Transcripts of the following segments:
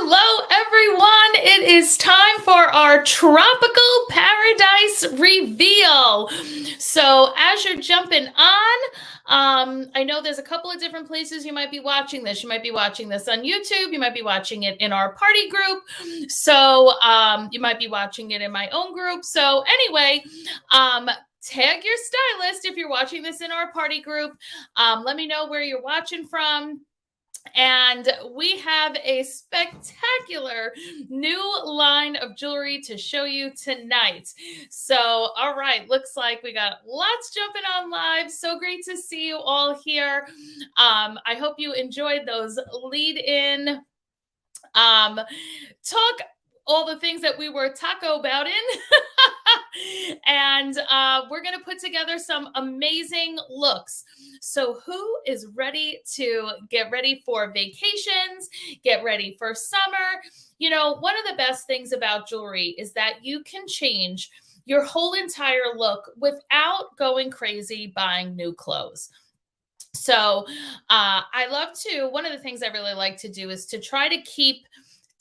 Hello, everyone. It is time for our tropical paradise reveal. So, as you're jumping on, I know there's a couple of different places you might be watching this. You might be watching this on YouTube. You might be watching it in our party group. So, you might be watching it in my own group. So, anyway, tag your stylist if you're watching this in our party group. Let me know where you're watching from. And we have a spectacular new line of jewelry to show you tonight. So, all right, looks like we got lots jumping on live. So great to see you all here. I hope you enjoyed those lead in talk, all the things that we were taco about in. And we're going to put together some amazing looks. So who is ready to get ready for vacations, get ready for summer? You know, one of the best things about jewelry is that you can change your whole entire look without going crazy buying new clothes. So I love to, one of the things I really like to do is to try to keep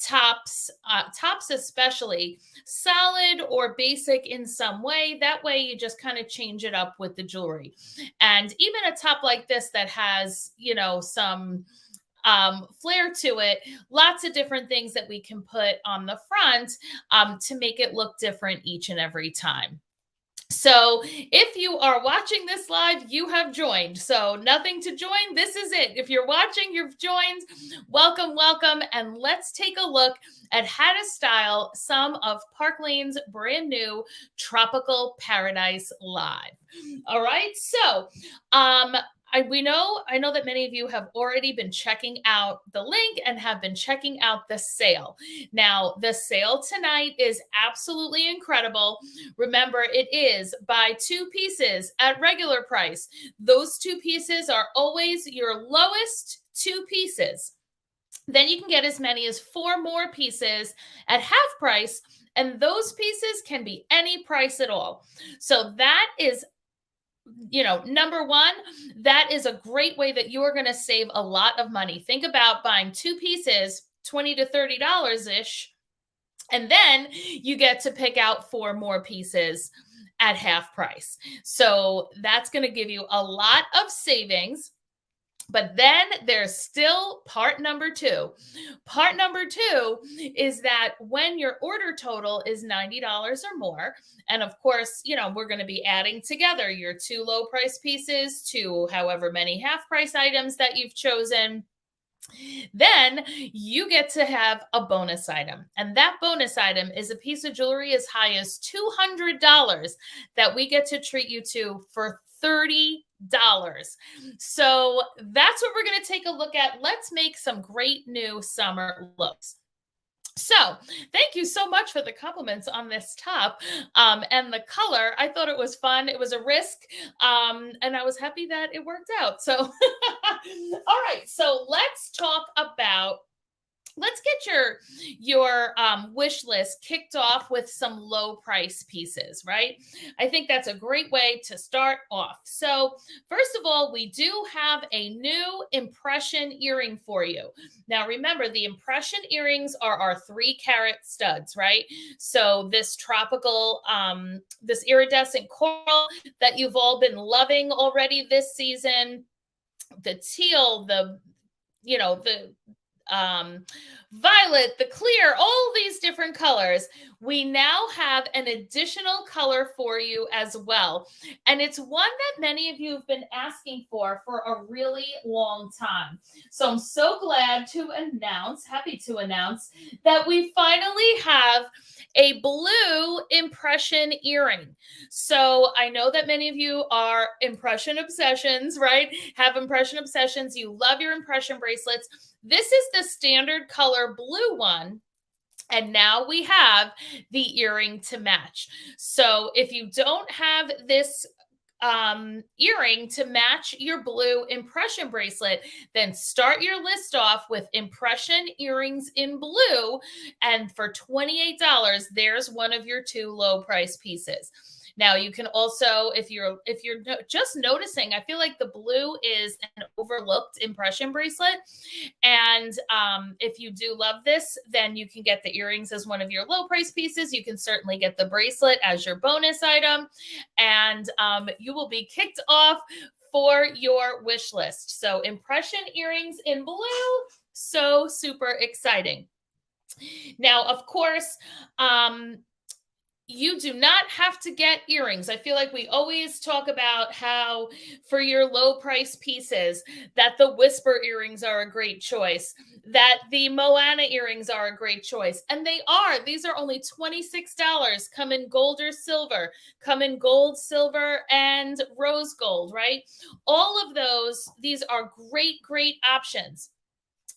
tops especially solid or basic in some way. That way you just kind of change it up with the jewelry. And even a top like this that has, you know, some flair to it, lots of different things that we can put on the front to make it look different each and every time. So if you are watching this live, you have joined. So nothing to join. This is it. If you're watching, you've joined. Welcome, welcome. And let's take a look at how to style some of Park Lane's brand new Tropical Paradise Live. All right. So I know that many of you have already been checking out the link and have been checking out the sale. Now, the sale tonight is absolutely incredible. Remember, it is buy two pieces at regular price. Those two pieces are always your lowest two pieces. Then you can get as many as 4 more pieces at half price, and those pieces can be any price at all. So that is, you know, number one, that is a great way that you're going to save a lot of money. Think about buying 2 pieces, $20 to $30-ish, and then you get to pick out 4 more pieces at half price. So that's going to give you a lot of savings. But then there's still part number 2. Part number 2 is that when your order total is $90 or more, and of course, you know, we're going to be adding together your 2 low price pieces to however many half price items that you've chosen, then you get to have a bonus item. And that bonus item is a piece of jewelry as high as $200 that we get to treat you to for $30. So that's what we're going to take a look at. Let's make some great new summer looks. So thank you so much for the compliments on this top and the color. I thought it was fun. It was a risk, and I was happy that it worked out. So, all right. So let's talk about, let's get your wish list kicked off with some low price pieces, right? I think that's a great way to start off. So first of all, we do have a new impression earring for you. Now remember, the impression earrings are our 3-carat studs, right? So this tropical, this iridescent coral that you've all been loving already this season, the teal, the, you know, the violet, the clear, all these different colors. We now have an additional color for you as well. And it's one that many of you have been asking for a really long time. So I'm so glad to announce, happy to announce, that we finally have a blue impression earring. So I know that many of you are impression obsessions, right? Have impression obsessions. You love your impression bracelets. This is the standard color blue one. And now we have the earring to match. So if you don't have this earring to match your blue impression bracelet, then start your list off with impression earrings in blue. And for $28, there's one of your 2 low price pieces. Now you can also, if you're just noticing, I feel like the blue is an overlooked impression bracelet. And if you do love this, then you can get the earrings as one of your low price pieces. You can certainly get the bracelet as your bonus item, and you will be kicked off for your wish list. So impression earrings in blue, so super exciting. Now, of course, you do not have to get earrings. I feel like we always talk about how for your low price pieces that the Whisper earrings are a great choice, that the Moana earrings are a great choice. And they are. These are only $26. Come in gold or silver, come in gold, silver, and rose gold, right? All of those, these are great, great options.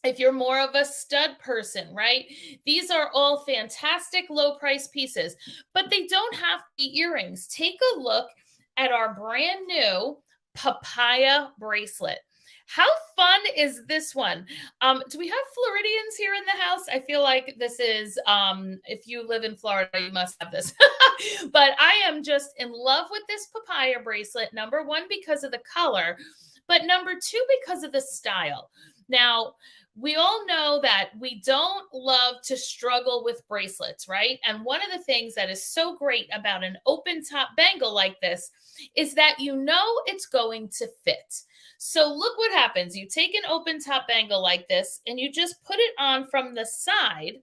If you're more of a stud person, right? These are all fantastic low price pieces, but they don't have to be earrings. Take a look at our brand new papaya bracelet. How fun is this one? Do we have Floridians here in the house? I feel like this is, if you live in Florida, you must have this. But I am just in love with this papaya bracelet. Number one, because of the color, but number two, because of the style. Now, we all know that we don't love to struggle with bracelets, right? And one of the things that is so great about an open top bangle like this is that you know it's going to fit. So look what happens. You take an open top bangle like this and you just put it on from the side.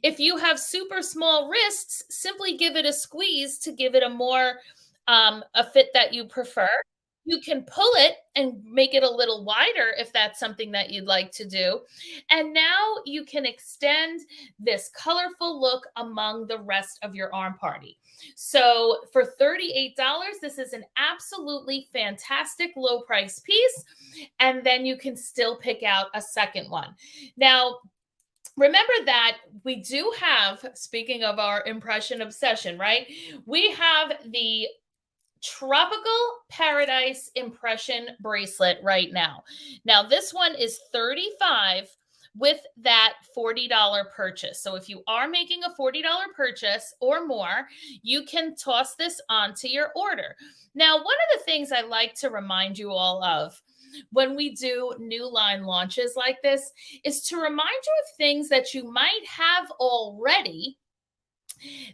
If you have super small wrists, simply give it a squeeze to give it a more a fit that you prefer. You can pull it and make it a little wider if that's something that you'd like to do. And now you can extend this colorful look among the rest of your arm party. So for $38, this is an absolutely fantastic low price piece. And then you can still pick out a second one. Now, remember that we do have, speaking of our impression obsession, right? We have the Tropical Paradise impression bracelet right now. Now, this one is $35 with that $40 purchase. So if you are making a $40 purchase or more, you can toss this onto your order. Now, one of the things I like to remind you all of when we do new line launches like this is to remind you of things that you might have already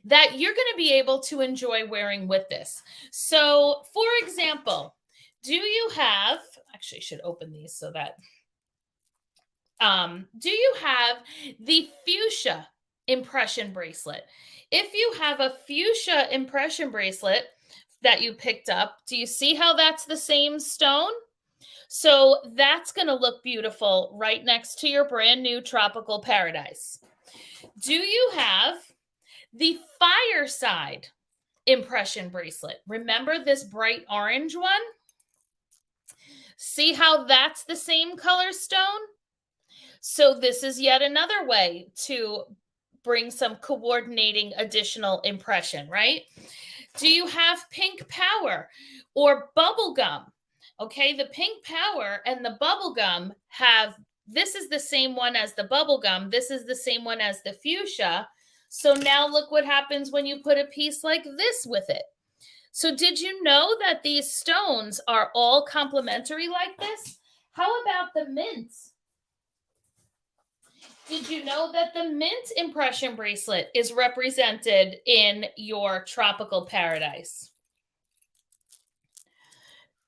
that you're going to be able to enjoy wearing with this. So, for example, do you have, actually I should open these so that, do you have the fuchsia impression bracelet? If you have a fuchsia impression bracelet that you picked up, do you see how that's the same stone? So that's going to look beautiful right next to your brand new Tropical Paradise. Do you have the Fireside impression bracelet? Remember this bright orange one? See how that's the same color stone? So this is yet another way to bring some coordinating additional impression, right? Do you have Pink Power or Bubblegum? Okay, the Pink Power and the Bubblegum have, this is the same one as the Bubblegum. This is the same one as the Fuchsia. So now look what happens when you put a piece like this with it. So did you know that these stones are all complementary like this? How about the mint? Did you know that the mint impression bracelet is represented in your Tropical Paradise?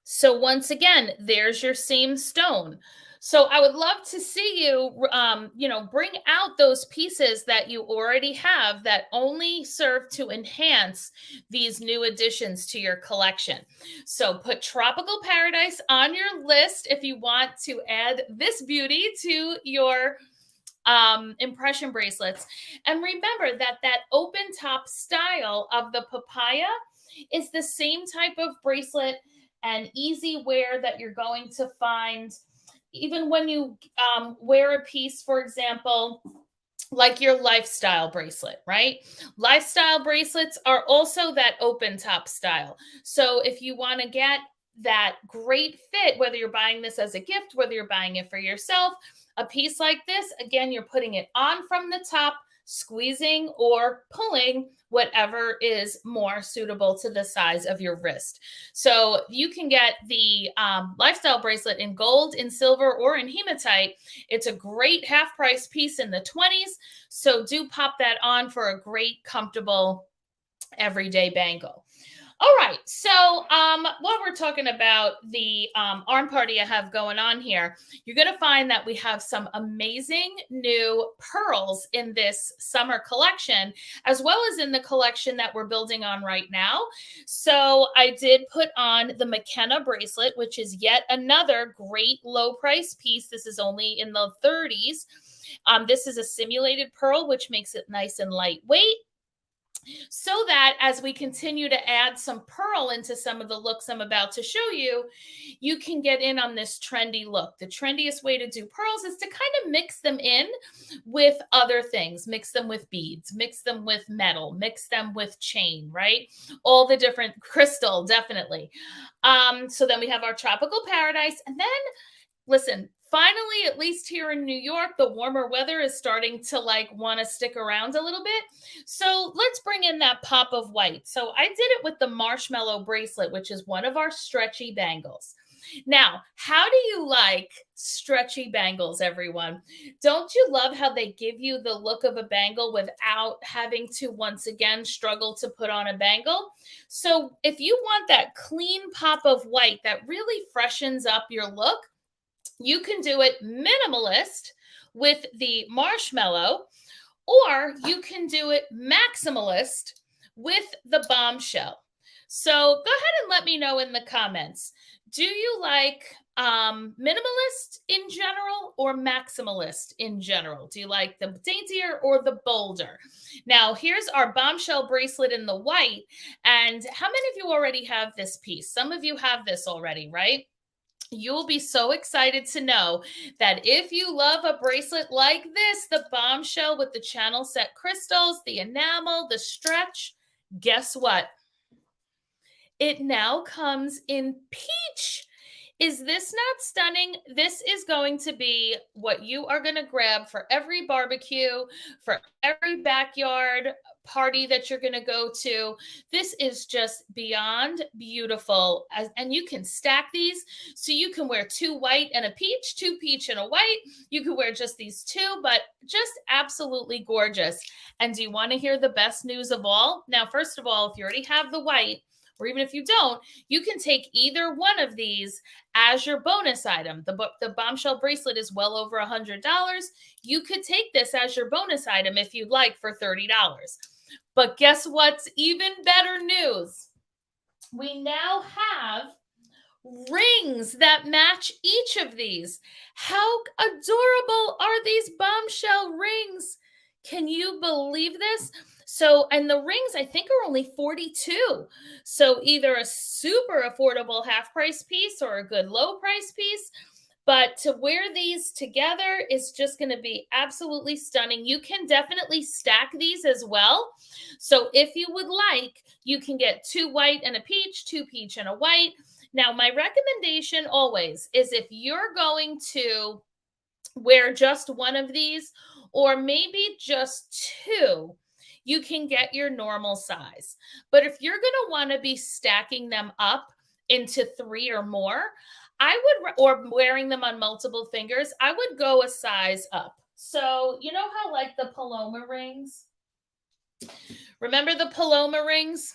So once again, there's your same stone. So I would love to see you, bring out those pieces that you already have that only serve to enhance these new additions to your collection. So put Tropical Paradise on your list if you want to add this beauty to your impression bracelets. And remember that that open top style of the papaya is the same type of bracelet and easy wear that you're going to find even when you wear a piece, for example, like your lifestyle bracelet, right? Lifestyle bracelets are also that open top style. So if you want to get that great fit, whether you're buying this as a gift, whether you're buying it for yourself, a piece like this, again, you're putting it on from the top, squeezing or pulling whatever is more suitable to the size of your wrist. So you can get the lifestyle bracelet in gold, in silver, or in hematite. It's a great half price piece in the 20s. So do pop that on for a great, comfortable, everyday bangle. All right. So while we're talking about the arm party I have going on here, you're going to find that we have some amazing new pearls in this summer collection, as well as in the collection that we're building on right now. So I did put on the McKenna bracelet, which is yet another great low price piece. This is only in the 30s. This is a simulated pearl, which makes it nice and lightweight, so that as we continue to add some pearl into some of the looks I'm about to show you, you can get in on this trendy look. The trendiest way to do pearls is to kind of mix them in with other things. Mix them with beads, mix them with metal, mix them with chain, right? All the different crystal, definitely. So then we have our tropical paradise. And then, listen, finally, at least here in New York, the warmer weather is starting to want to stick around a little bit. So let's bring in that pop of white. So I did it with the marshmallow bracelet, which is one of our stretchy bangles. Now, how do you like stretchy bangles, everyone? Don't you love how they give you the look of a bangle without having to, once again, struggle to put on a bangle? So if you want that clean pop of white that really freshens up your look, you can do it minimalist with the marshmallow, or you can do it maximalist with the bombshell. So go ahead and let me know in the comments. Do you like minimalist in general or maximalist in general? Do you like the daintier or the bolder? Now, here's our bombshell bracelet in the white. And how many of you already have this piece? Some of you have this already, right? You'll be so excited to know that if you love a bracelet like this, the bombshell with the channel set crystals, the enamel, the stretch, guess what? It now comes in peach. Is this not stunning? This is going to be what you are going to grab for every barbecue, for every backyard party that you're going to go to. This is just beyond beautiful. And you can stack these. So you can wear 2 white and a peach, 2 peach and a white. You can wear just these 2, but just absolutely gorgeous. And do you want to hear the best news of all? Now, first of all, if you already have the white, or even if you don't, you can take either one of these as your bonus item. The bombshell bracelet is well over $100. You could take this as your bonus item if you'd like for $30. But guess what's even better news? We now have rings that match each of these. How adorable are these bombshell rings? Can you believe this? So, and the rings I think are only 42. So either a super affordable half price piece or a good low price piece. But to wear these together is just going to be absolutely stunning. You can definitely stack these as well. So if you would like, you can get 2 white and a peach, 2 peach and a white. Now, my recommendation always is if you're going to wear just one of these, or maybe just 2, you can get your normal size. But if you're going to want to be stacking them up into 3 or more, or wearing them on multiple fingers, I would go a size up. So you know how like the Paloma rings? Remember the Paloma rings?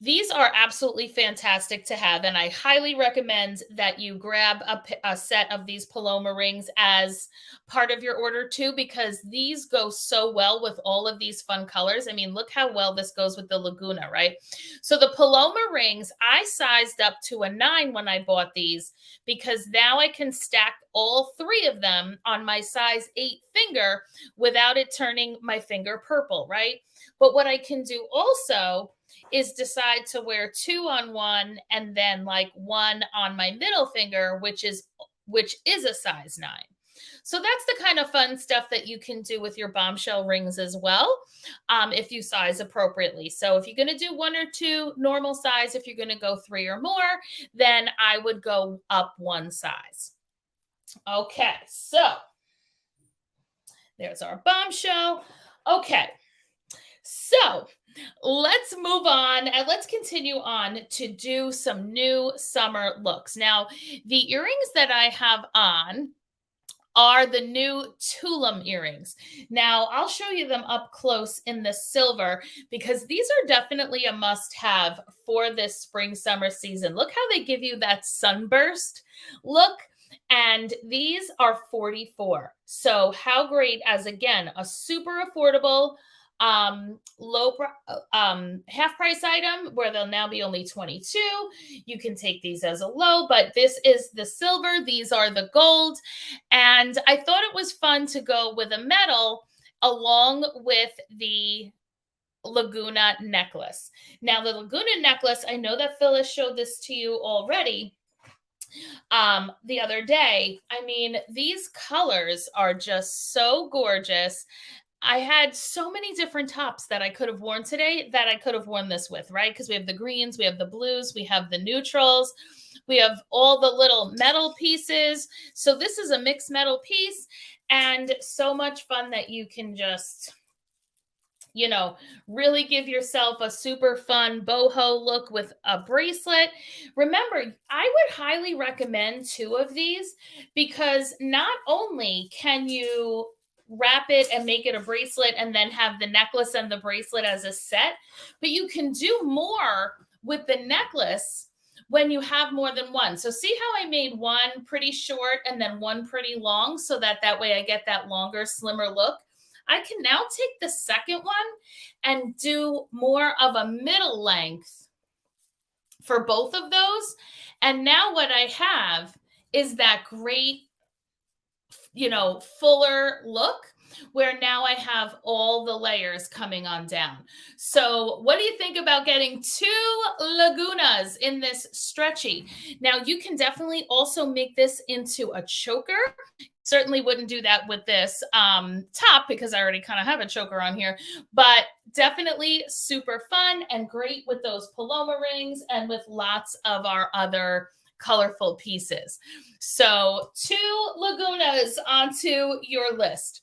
These are absolutely fantastic to have, and I highly recommend that you grab a set of these Paloma rings as part of your order too, because these go so well with all of these fun colors. I mean, look how well this goes with the Laguna, right? So the Paloma rings, I sized up to a 9 when I bought these, because now I can stack all 3 of them on my size 8 finger without it turning my finger purple, right? But what I can do also is decide to wear 2 on one and then like 1 on my middle finger, which is a size 9. So that's the kind of fun stuff that you can do with your bombshell rings as well, if you size appropriately. So if you're going to do 1 or 2 normal size, if you're going to go 3 or more, then I would go up 1 size. Okay, so there's our bombshell. Okay. So let's move on and let's continue on to do some new summer looks. Now, the earrings that I have on are the new Tulum earrings. Now, I'll show you them up close in the silver because these are definitely a must have for this spring summer season. Look how they give you that sunburst look. And these are 44. So, how great as again, a super affordable half price item where they'll now be only 22. You can take these as a low, but this is the silver, these are the gold, and I thought it was fun to go with a metal along with the Laguna necklace. Now, the Laguna necklace, I know that Phyllis showed this to you already the other day. I mean, these colors are just so gorgeous. I had so many different tops that I could have worn today that I could have worn this with, right? Because we have the greens, we have the blues, we have the neutrals, we have all the little metal pieces. So this is a mixed metal piece and so much fun that you can just, you know, really give yourself a super fun boho look with a bracelet. Remember, I would highly recommend two of these because not only can you wrap it and make it a bracelet and then have the necklace and the bracelet as a set, but you can do more with the necklace when you have more than one. So see how I made one pretty short and then one pretty long so that way I get that longer, slimmer look. I can now take the second one and do more of a middle length for both of those. And now what I have is that great, you know, fuller look where now I have all the layers coming on down. So what do you think about getting two Lagunas in this stretchy? Now you can definitely also make this into a choker. Certainly wouldn't do that with this top because I already kind of have a choker on here, but definitely super fun and great with those Paloma rings and with lots of our other colorful pieces. So 2 Lagunas onto your list.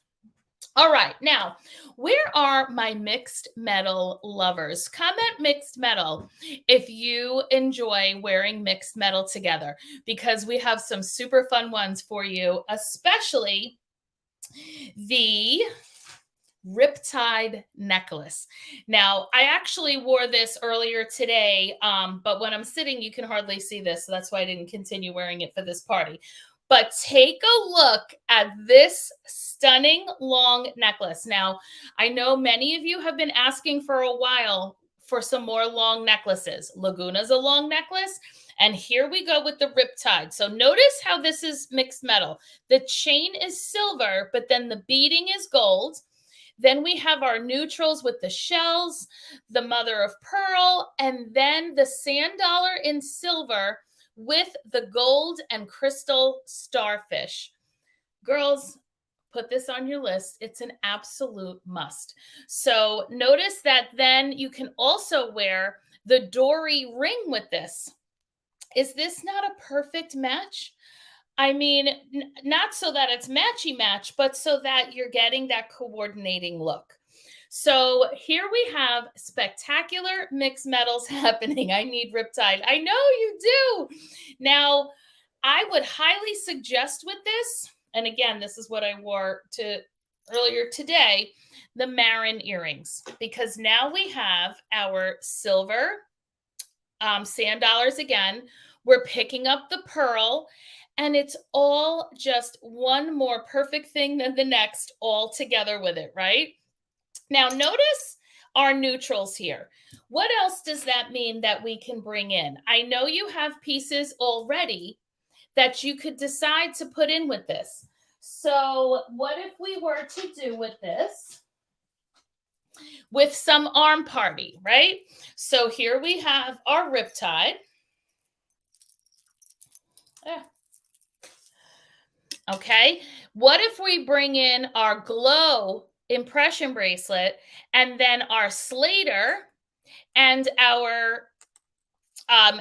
All right, now, where are my mixed metal lovers? Comment mixed metal if you enjoy wearing mixed metal together, because we have some super fun ones for you, especially the Riptide necklace. Now, I actually wore this earlier today, but when I'm sitting, you can hardly see this, so that's why I didn't continue wearing it for this party. But take a look at this stunning long necklace. Now, I know many of you have been asking for a while for some more long necklaces. Laguna's a long necklace, and here we go with the Riptide. So notice how this is mixed metal. The chain is silver, but then the beading is gold. Then we have our neutrals with the shells, the mother of pearl, and then the sand dollar in silver with the gold and crystal starfish. Girls, put this on your list. It's an absolute must. So notice that then you can also wear the dory ring with this. Is this not a perfect match? I mean, not so that it's matchy match, but so that you're getting that coordinating look. So here we have spectacular mixed metals happening. I need Riptide. I know you do. Now, I would highly suggest with this, and again, this is what I wore to earlier today, the Marin earrings, because now we have our silver sand dollars again. We're picking up the pearl, and it's all just one more perfect thing than the next all together with it, right? Now, notice our neutrals here. What else does that mean that we can bring in? I know you have pieces already that you could decide to put in with this. So what if we were to do with this with some arm party, right? So here we have our Riptide. Okay, what if we bring in our glow impression bracelet and then our Slater and our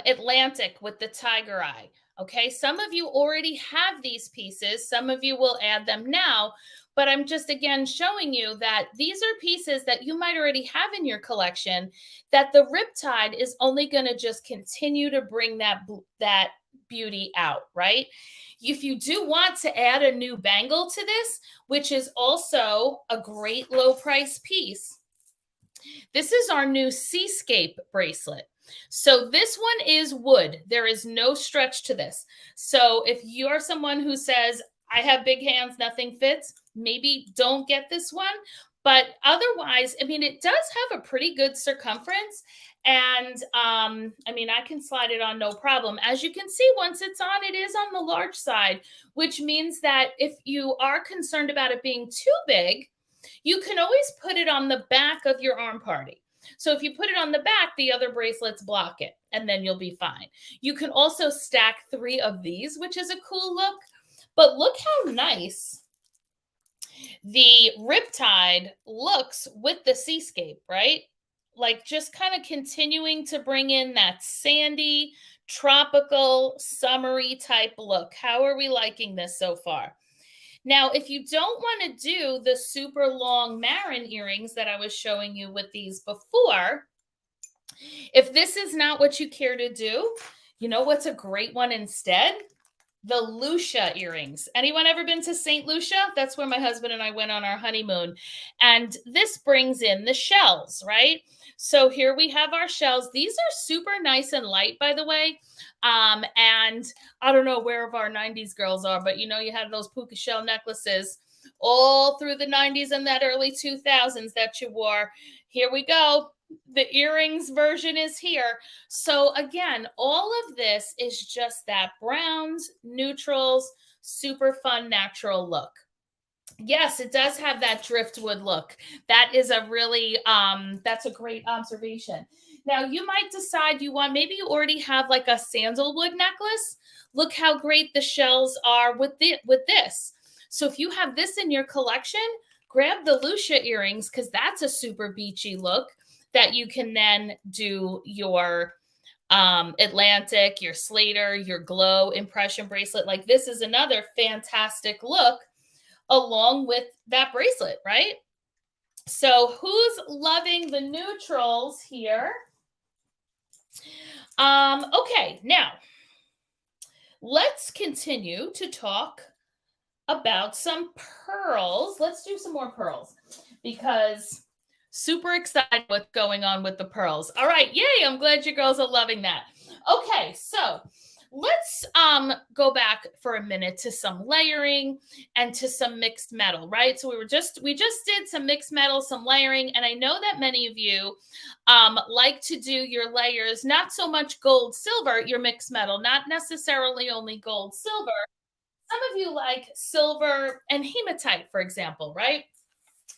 Atlantic with the tiger eye? Okay, some of you already have these pieces, some of you will add them now, but I'm just again showing you that these are pieces that you might already have in your collection, that the Riptide is only going to just continue to bring that beauty out, right? If you do want to add a new bangle to this, which is also a great low price piece, this is our new Seascape bracelet. So this one is wood. There is no stretch to this. So if you're someone who says, I have big hands, nothing fits, maybe don't get this one. But otherwise, I mean, it does have a pretty good circumference. And I mean, I can slide it on no problem. As you can see, once it's on, it is on the large side, which means that if you are concerned about it being too big, you can always put it on the back of your arm party. So if you put it on the back, the other bracelets block it, and then you'll be fine. You can also stack 3 of these, which is a cool look. But look how nice the Riptide looks with the Seascape, right? Like just kind of continuing to bring in that sandy, tropical, summery type look. How are we liking this so far? Now, if you don't want to do the super long Marin earrings that I was showing you with these before, if this is not what you care to do, you know what's a great one instead? The Lucia earrings. Anyone ever been to St. Lucia? That's where my husband and I went on our honeymoon. And this brings in the shells, right? So here we have our shells. These are super nice and light, by the way. And I don't know where of our 90s girls are, but you know, you had those puka shell necklaces all through the 90s and that early 2000s that you wore. Here we go. The earrings version is here. So again, all of this is just that browns, neutrals, super fun, natural look. Yes, it does have that driftwood look. That is a really, that's a great observation. Now you might decide you want, maybe you already have like a sandalwood necklace. Look how great the shells are with this. So if you have this in your collection, grab the Lucia earrings because that's a super beachy look that you can then do your Atlantic, your Slater, your Glow impression bracelet. Like this is another fantastic look along with that bracelet, right? So who's loving the neutrals here? Okay, now let's continue to talk about some pearls. Let's do some more pearls because super excited what's going on with the pearls. All right, yay, I'm glad you girls are loving that. Okay, so let's go back for a minute to some layering and to some mixed metal, right? So we just did some mixed metal, some layering, and I know that many of you like to do your layers, not so much gold, silver, your mixed metal, not necessarily only gold, silver. Some of you like silver and hematite, for example, right?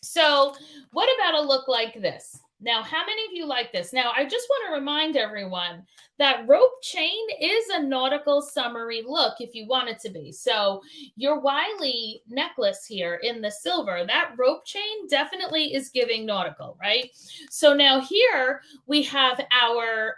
So what about a look like this? Now, how many of you like this? Now, I just want to remind everyone that rope chain is a nautical summery look if you want it to be. So your Wiley necklace here in the silver, that rope chain definitely is giving nautical, right? So now here we have our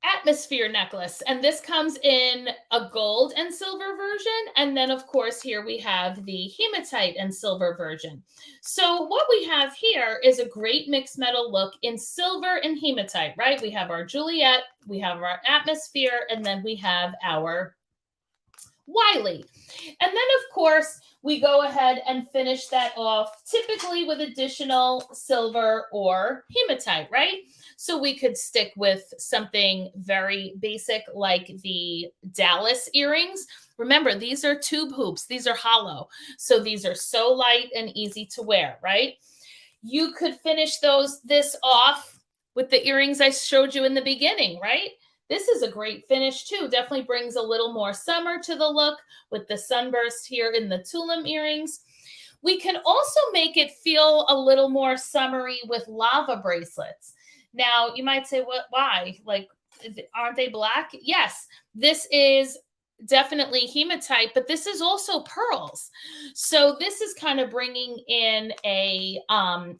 atmosphere necklace, and this comes in a gold and silver version, and then of course here we have the hematite and silver version. So what we have here is a great mixed metal look in silver and hematite, right? We have our Juliet, we have our atmosphere, and then we have our Wiley. And then of course we go ahead and finish that off typically with additional silver or hematite, right? So we could stick with something very basic like the Dallas earrings. Remember, these are tube hoops. These are hollow. So these are so light and easy to wear, right? You could finish this off with the earrings I showed you in the beginning, right? This is a great finish too. Definitely brings a little more summer to the look with the sunburst here in the Tulum earrings. We can also make it feel a little more summery with lava bracelets. Now, you might say, "What? Why? Like, aren't they black?" Yes, this is definitely hematite, but this is also pearls. So this is kind of bringing in a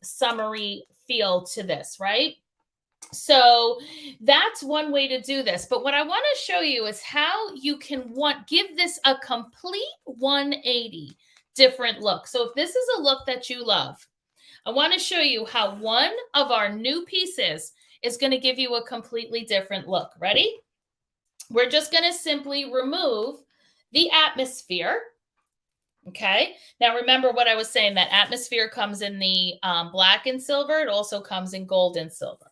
summery feel to this, right? So that's one way to do this. But what I want to show you is how you can give this a complete 180 different look. So if this is a look that you love, I want to show you how one of our new pieces is going to give you a completely different look. Ready? We're just going to simply remove the atmosphere. Okay. Now remember what I was saying, that atmosphere comes in the black and silver. It also comes in gold and silver.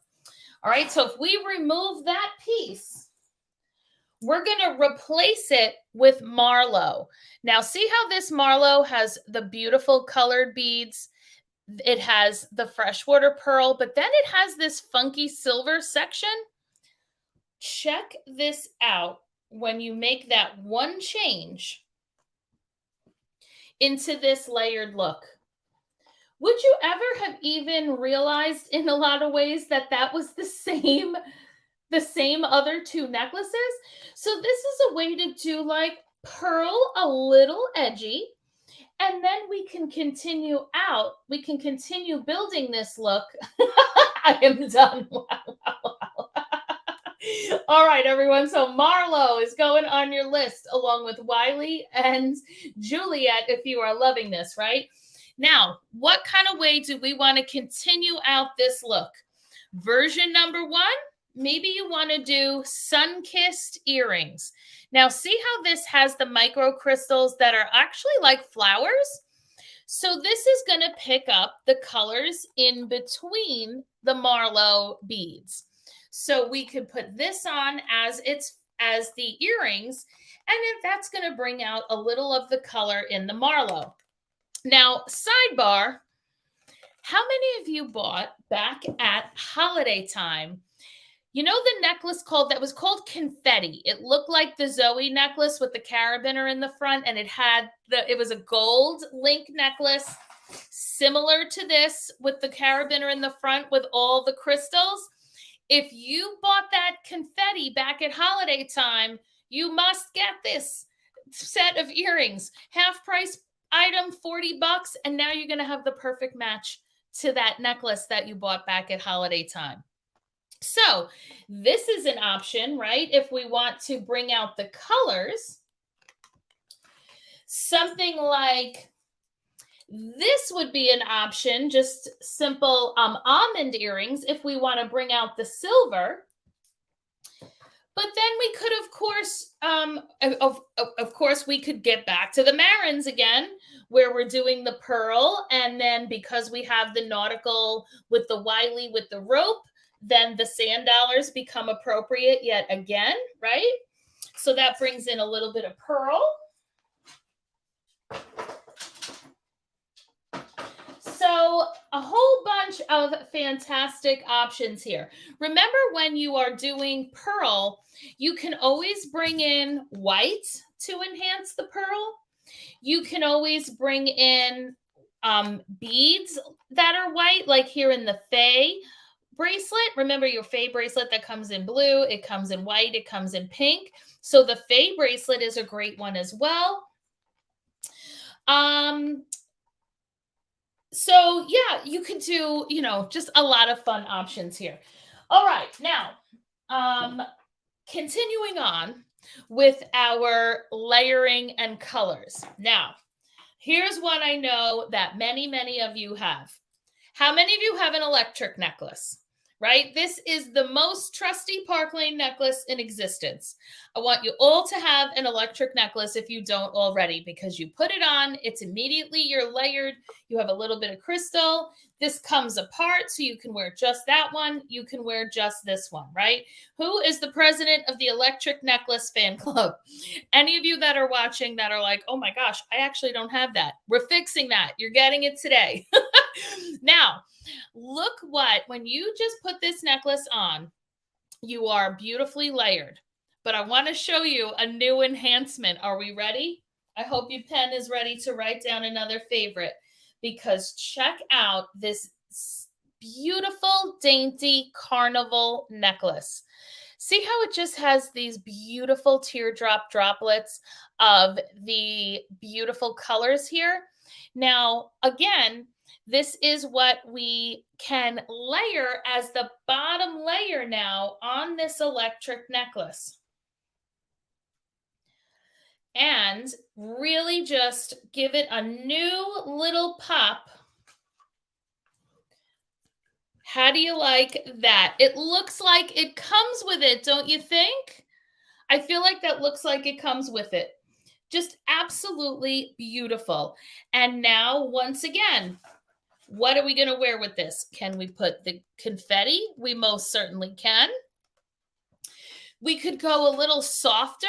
All right, so if we remove that piece, we're going to replace it with Marlowe. Now, see how this Marlowe has the beautiful colored beads? It has the freshwater pearl, but then it has this funky silver section. Check this out when you make that one change into this layered look. Would you ever have even realized in a lot of ways that that was the same other two necklaces? So this is a way to do like pearl a little edgy, and then we can continue out. We can continue building this look. I am done. Wow, wow, wow. All right, everyone. So Marlowe is going on your list along with Wiley and Juliet if you are loving this, right? Now, what kind of way do we want to continue out this look? Version number one, maybe you want to do sun-kissed earrings. Now, see how this has the micro crystals that are actually like flowers? So this is going to pick up the colors in between the Marlowe beads. So we could put this on as the earrings, and then that's going to bring out a little of the color in the Marlowe. Now, sidebar, how many of you bought back at holiday time, you know, the necklace that was called confetti? It looked like the Zoe necklace with the carabiner in the front, and it was a gold link necklace similar to this with the carabiner in the front with all the crystals. If you bought that confetti back at holiday time, you must get this set of earrings. Half price item, $40, and now you're going to have the perfect match to that necklace that you bought back at holiday time. So this is an option, right? If we want to bring out the colors, something like this would be an option, just simple almond earrings if we want to bring out the silver. But then we could, of course, we could get back to the Marins again, where we're doing the pearl. And then because we have the nautical with the Wiley with the rope, then the sand dollars become appropriate yet again, right? So that brings in a little bit of pearl. So a whole bunch of fantastic options here. Remember, when you are doing pearl, you can always bring in white to enhance the pearl. You can always bring in beads that are white, like here in the Faye bracelet. Remember your Faye bracelet that comes in blue, it comes in white, it comes in pink. So the Faye bracelet is a great one as well. So yeah, you could do, just a lot of fun options here. All right, now, continuing on with our layering and colors. Now, here's what I know that many, many of you have. How many of you have an electric necklace? Right? This is the most trusty Park Lane necklace in existence. I want you all to have an electric necklace if you don't already, because you put it on, it's immediately, you're layered, you have a little bit of crystal. This comes apart, so you can wear just that one, you can wear just this one, right? Who is the president of the Electric Necklace Fan Club? Any of you that are watching that are like, oh my gosh, I actually don't have that. We're fixing that. You're getting it today. Now, look when you just put this necklace on, you are beautifully layered. But I want to show you a new enhancement. Are we ready? I hope your pen is ready to write down another favorite, because check out this beautiful, dainty carnival necklace. See how it just has these beautiful teardrop droplets of the beautiful colors here? Now, again, this is what we can layer as the bottom layer now on this electric necklace. And really just give it a new little pop. How do you like that? It looks like it comes with it, don't you think? I feel like that looks like it comes with it. Just absolutely beautiful. And now, once again, what are we going to wear with this? Can we put the confetti? We most certainly can. We could go a little softer.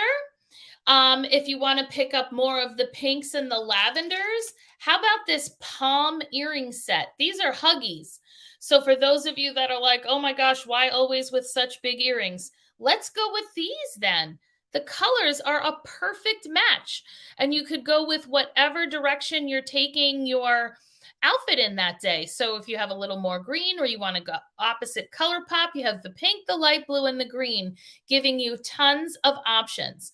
If you want to pick up more of the pinks and the lavenders, how about this palm earring set? These are huggies. So for those of you that are like, oh my gosh, why always with such big earrings? Let's go with these then. The colors are a perfect match. And you could go with whatever direction you're taking your outfit in that day. So if you have a little more green or you want to go opposite color pop, you have the pink, the light blue, and the green, giving you tons of options.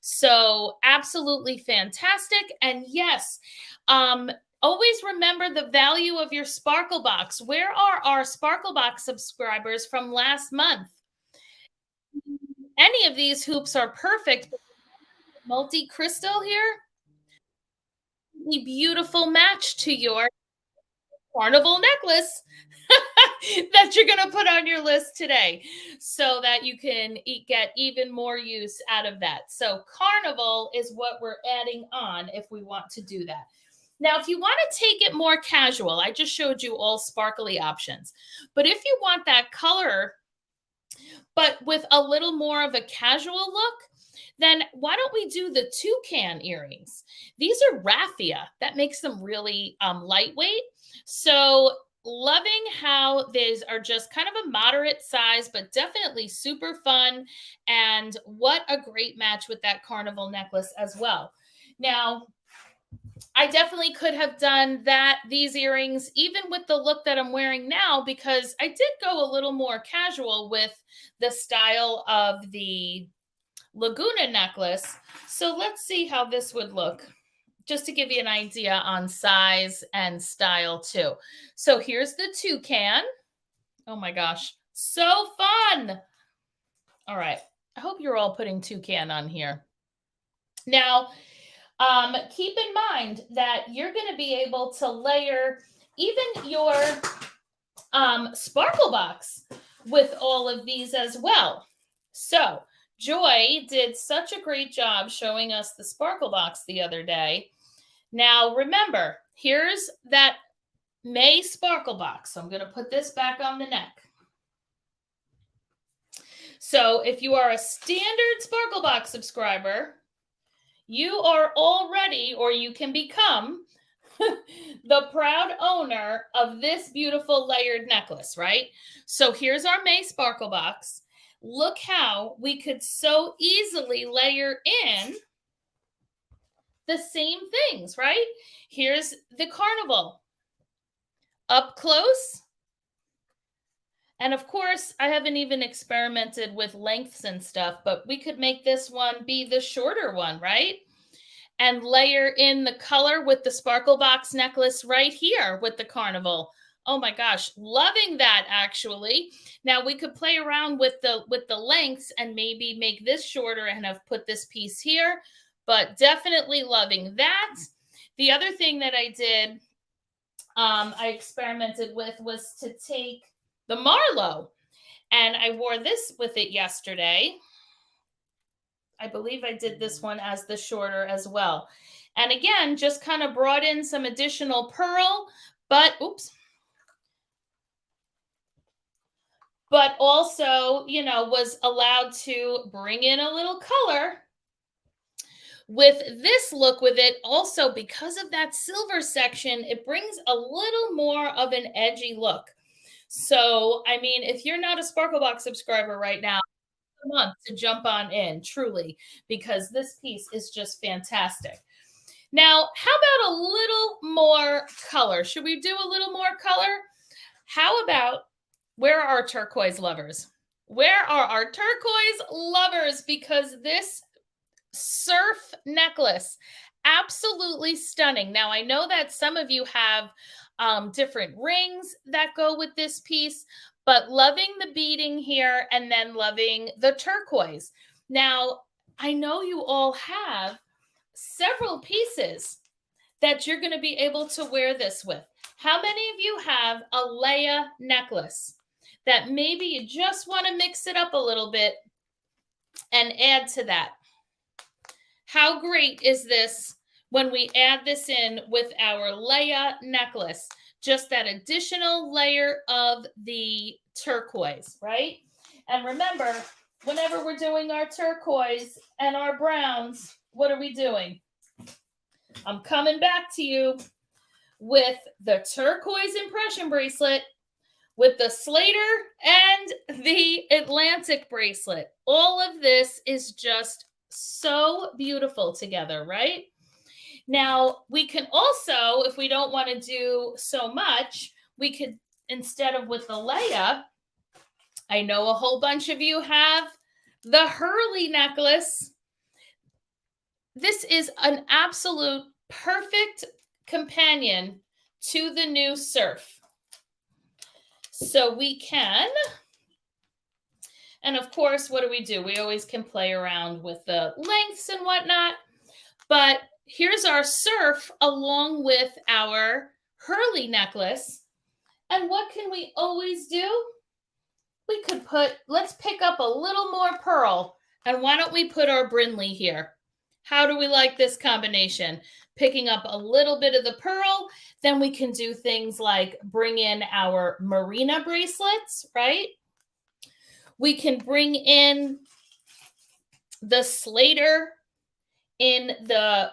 So absolutely fantastic. And yes, always remember the value of your Sparkle Box. Where are our Sparkle Box subscribers from last month? Any of these hoops are perfect. Multi-crystal here, a beautiful match to your carnival necklace that you're going to put on your list today so that you can get even more use out of that. So carnival is what we're adding on if we want to do that. Now, if you want to take it more casual, I just showed you all sparkly options. But if you want that color, but with a little more of a casual look, then why don't we do the toucan earrings? These are raffia. That makes them really lightweight. So loving how these are just kind of a moderate size, but definitely super fun. And what a great match with that carnival necklace as well. Now, I definitely could have done these earrings, even with the look that I'm wearing now, because I did go a little more casual with the style of the Laguna necklace. So let's see how this would look, just to give you an idea on size and style too. So here's the toucan. Oh my gosh, so fun. All right, I hope you're all putting toucan on here. Now, keep in mind that you're going to be able to layer even your Sparkle Box with all of these as well. So Joy did such a great job showing us the Sparkle Box the other day. Now, remember, here's that May Sparkle Box. So I'm going to put this back on the neck. So if you are a standard Sparkle Box subscriber, you are already, or you can become, the proud owner of this beautiful layered necklace, right? So here's our May Sparkle Box. Look how we could so easily layer in the same things, right? Here's the carnival up close. And of course, I haven't even experimented with lengths and stuff, but we could make this one be the shorter one, right? And layer in the color with the Sparkle Box necklace right here with the carnival. Oh my gosh, loving that actually. Now we could play around with the lengths and maybe make this shorter and have put this piece here, but definitely loving that. The other thing that I did, I experimented with, was to take the Marlowe, and I wore this with it yesterday. I believe I did this one as the shorter as well. And again, just kind of brought in some additional pearl, but also, was allowed to bring in a little color with this look with it. Also, because of that silver section, it brings a little more of an edgy look. So, I mean, if you're not a Sparkle Box subscriber right now, a month to jump on in, truly, because this piece is just fantastic. Now, how about a little more color? Should we do a little more color? How about, where are our turquoise lovers? Where are our turquoise lovers? Because this surf necklace absolutely stunning. Now, I know that some of you have different rings that go with this piece, but loving the beading here and then loving the turquoise. Now, I know you all have several pieces that you're going to be able to wear this with. How many of you have a Leia necklace that maybe you just want to mix it up a little bit and add to that? How great is this when we add this in with our Leia necklace? Just that additional layer of the turquoise, right? And remember, whenever we're doing our turquoise and our browns, what are we doing? I'm coming back to you with the turquoise impression bracelet, with the Slater and the Atlantic bracelet. All of this is just so beautiful together, right? Now, we can also, if we don't want to do so much, we could, instead of with the Leia, I know a whole bunch of you have the Hurley necklace. This is an absolute perfect companion to the new Surf. So we can, and of course, what do? We always can play around with the lengths and whatnot, but here's our Surf along with our Hurley necklace. And what can we always do? We could let's pick up a little more pearl, and why don't we put our Brinley here? How do we like this combination? Picking up a little bit of the pearl, then we can do things like bring in our Marina bracelets, right? We can bring in the Slater in the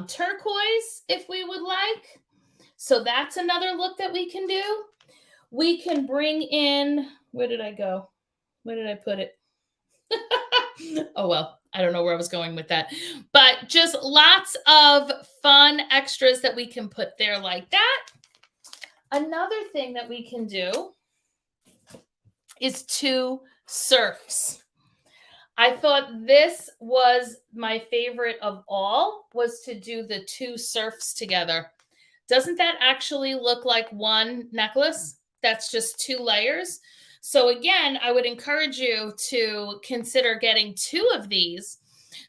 turquoise if we would like. So that's another look that we can do. We can bring in, where did I go? Where did I put it? Oh, well, I don't know where I was going with that. But just lots of fun extras that we can put there like that. Another thing that we can do is 2 surfs. I thought this was my favorite of all, was to do the 2 surfs together. Doesn't that actually look like one necklace? That's just 2 layers. So again, I would encourage you to consider getting 2 of these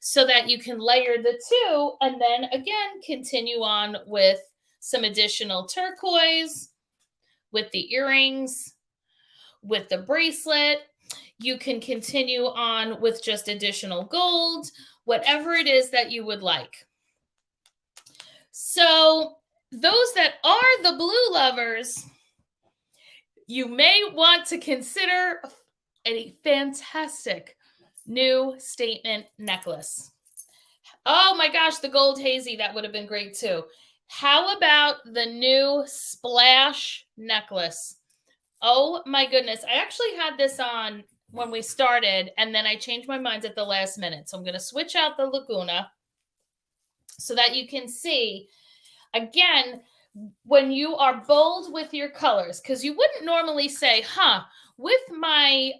so that you can layer the 2 and then again, continue on with some additional turquoise, with the earrings, with the bracelet. You can continue on with just additional gold, whatever it is that you would like. So those that are the blue lovers, you may want to consider a fantastic new statement necklace. Oh my gosh, the gold hazy, that would have been great too. How about the new splash necklace? Oh my goodness. I actually had this on when we started and then I changed my mind at the last minute. So I'm going to switch out the Laguna so that you can see, again, when you are bold with your colors, because you wouldn't normally say, with my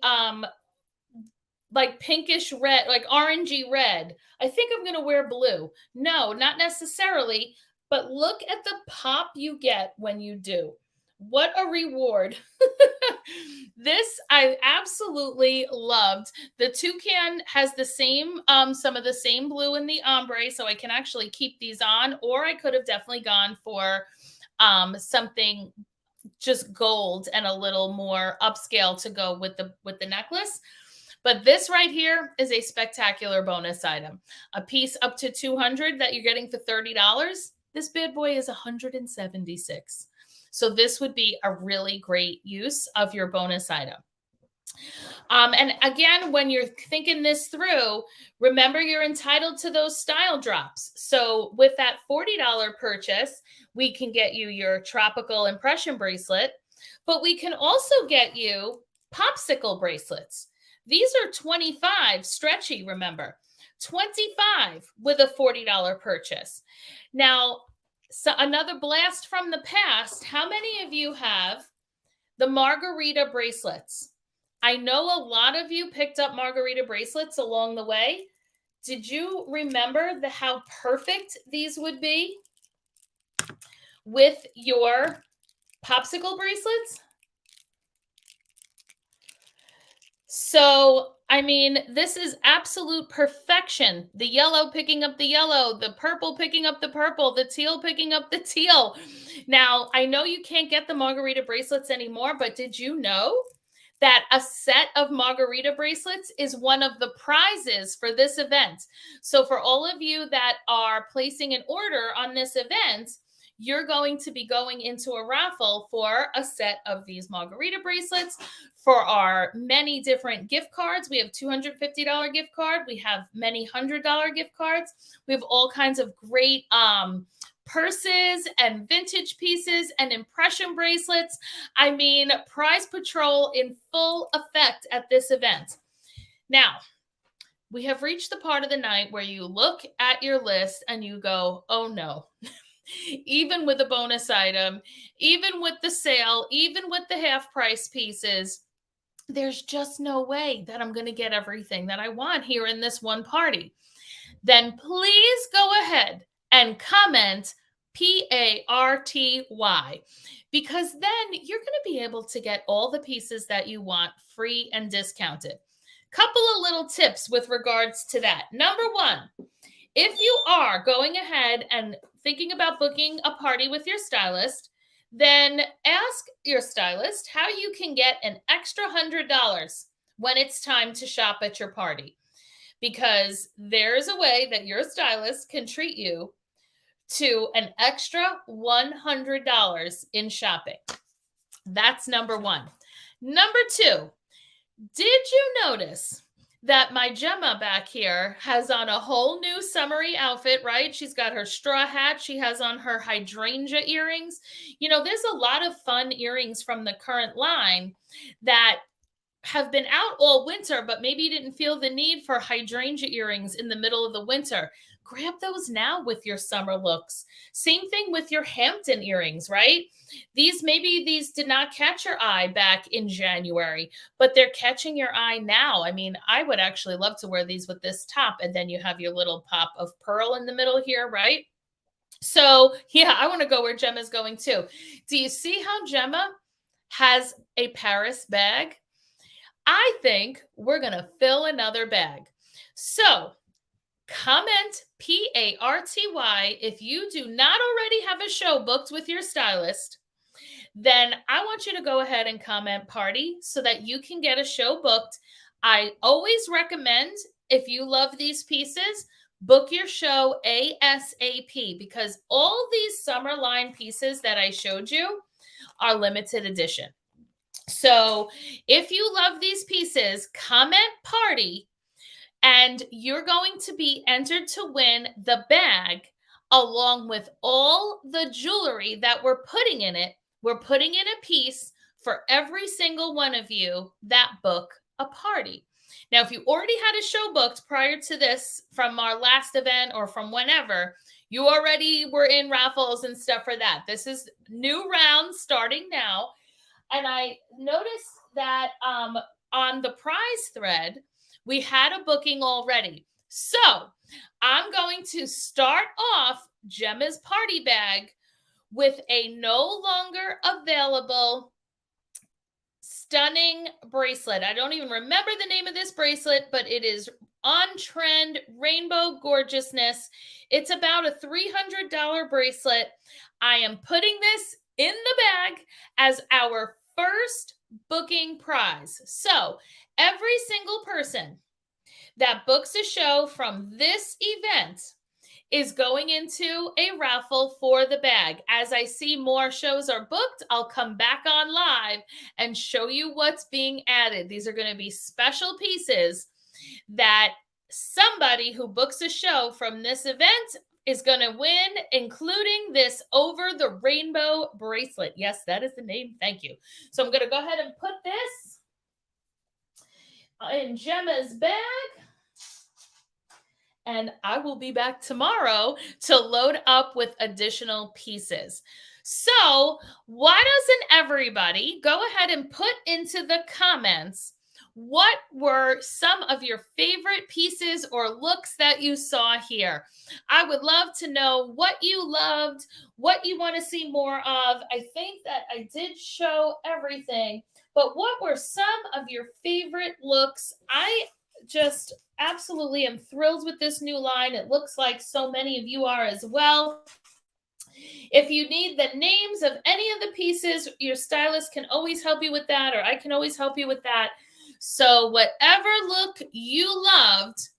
like pinkish red, like orangey red, I think I'm going to wear blue. No, not necessarily, but look at the pop you get when you do. What a reward. This I absolutely loved. The toucan has the same, some of the same blue in the ombre, so I can actually keep these on, or I could have definitely gone for something just gold and a little more upscale to go with the necklace. But this right here is a spectacular bonus item. A piece up to $200 that you're getting for $30. This bad boy is $176. So this would be a really great use of your bonus item. And again, when you're thinking this through, remember you're entitled to those style drops. So with that $40 purchase, we can get you your tropical impression bracelet, but we can also get you popsicle bracelets. These are $25, stretchy, remember, $25 with a $40 purchase. Now, so another blast from the past. How many of you have the margarita bracelets? I know a lot of you picked up margarita bracelets along the way. Did you remember how perfect these would be with your popsicle bracelets? So, I mean, this is absolute perfection. The yellow picking up the yellow, the purple picking up the purple, the teal picking up the teal. Now, I know you can't get the margarita bracelets anymore, but did you know that a set of margarita bracelets is one of the prizes for this event? So, for all of you that are placing an order on this event, you're going to be going into a raffle for a set of these margarita bracelets. For our many different gift cards, we have $250 gift card. We have many $100 gift cards. We have all kinds of great purses and vintage pieces and impression bracelets. I mean, prize patrol in full effect at this event. Now, we have reached the part of the night where you look at your list and you go, oh no. Even with a bonus item, even with the sale, even with the half price pieces, there's just no way that I'm going to get everything that I want here in this one party. Then please go ahead and comment PARTY, because then you're going to be able to get all the pieces that you want free and discounted. Couple of little tips with regards to that. Number one, if you are going ahead and thinking about booking a party with your stylist, then ask your stylist how you can get an extra $100 when it's time to shop at your party. Because there's a way that your stylist can treat you to an extra $100 in shopping. That's number one. Number two, did you notice that my Gemma back here has on a whole new summery outfit, right? She's got her straw hat. She has on her hydrangea earrings. You know, there's a lot of fun earrings from the current line that have been out all winter, but maybe you didn't feel the need for hydrangea earrings in the middle of the winter. Grab those now with your summer looks. Same thing with your Hampton earrings, right? These did not catch your eye back in January, but they're catching your eye now. I mean, I would actually love to wear these with this top, and then you have your little pop of pearl in the middle here, right? So yeah, I want to go where Gemma's going too. Do you see how Gemma has a Paris bag? I think we're going to fill another bag. So comment PARTY if you do not already have a show booked with your stylist. Then I want you to go ahead and comment party so that you can get a show booked. I always recommend, if you love these pieces, book your show ASAP, because all these summer line pieces that I showed you are limited edition. So if you love these pieces, comment party, and you're going to be entered to win the bag along with all the jewelry that we're putting in it. We're putting in a piece for every single one of you that book a party. Now, if you already had a show booked prior to this from our last event or from whenever, you already were in raffles and stuff for that. This is new round starting now. And I noticed that on the prize thread, we had a booking already. So I'm going to start off Gemma's party bag with a no longer available stunning bracelet. I don't even remember the name of this bracelet, but it is on trend, rainbow gorgeousness. It's about a $300 bracelet. I am putting this in the bag as our first booking prize. So every single person that books a show from this event is going into a raffle for the bag. As I see more shows are booked, I'll come back on live and show you what's being added. These are going to be special pieces that somebody who books a show from this event is going to win, including this over the rainbow bracelet. Yes, that is the name. Thank you. So I'm going to go ahead and put this in Gemma's bag. And I will be back tomorrow to load up with additional pieces. So why doesn't everybody go ahead and put into the comments what were some of your favorite pieces or looks that you saw here? I would love to know what you loved, what you want to see more of. I think that I did show everything, but what were some of your favorite looks? I just absolutely am thrilled with this new line. It looks like so many of you are as well. If you need the names of any of the pieces, your stylist can always help you with that, or I can always help you with that. So, whatever look you loved,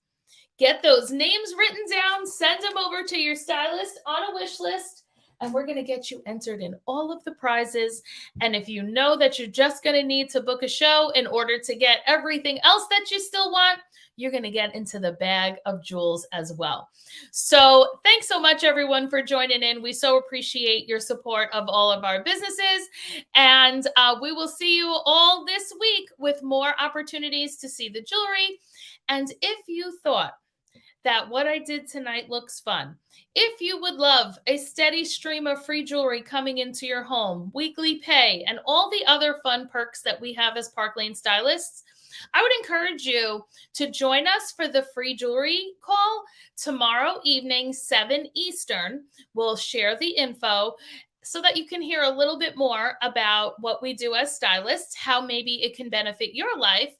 get those names written down, send them over to your stylist on a wish list, and we're going to get you entered in all of the prizes. And if you know that you're just going to need to book a show in order to get everything else that you still want, you're going to get into the bag of jewels as well. So thanks so much, everyone, for joining in. We so appreciate your support of all of our businesses. And we will see you all this week with more opportunities to see the jewelry. And if you thought that what I did tonight looks fun, if you would love a steady stream of free jewelry coming into your home, weekly pay, and all the other fun perks that we have as Park Lane stylists, I would encourage you to join us for the free jewelry call tomorrow evening, 7 Eastern. We'll share the info so that you can hear a little bit more about what we do as stylists, how maybe it can benefit your life,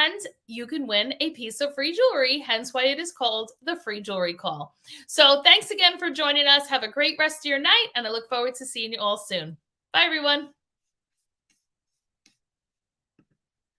and you can win a piece of free jewelry, hence why it is called the free jewelry call. So thanks again for joining us. Have a great rest of your night, and I look forward to seeing you all soon. Bye, everyone.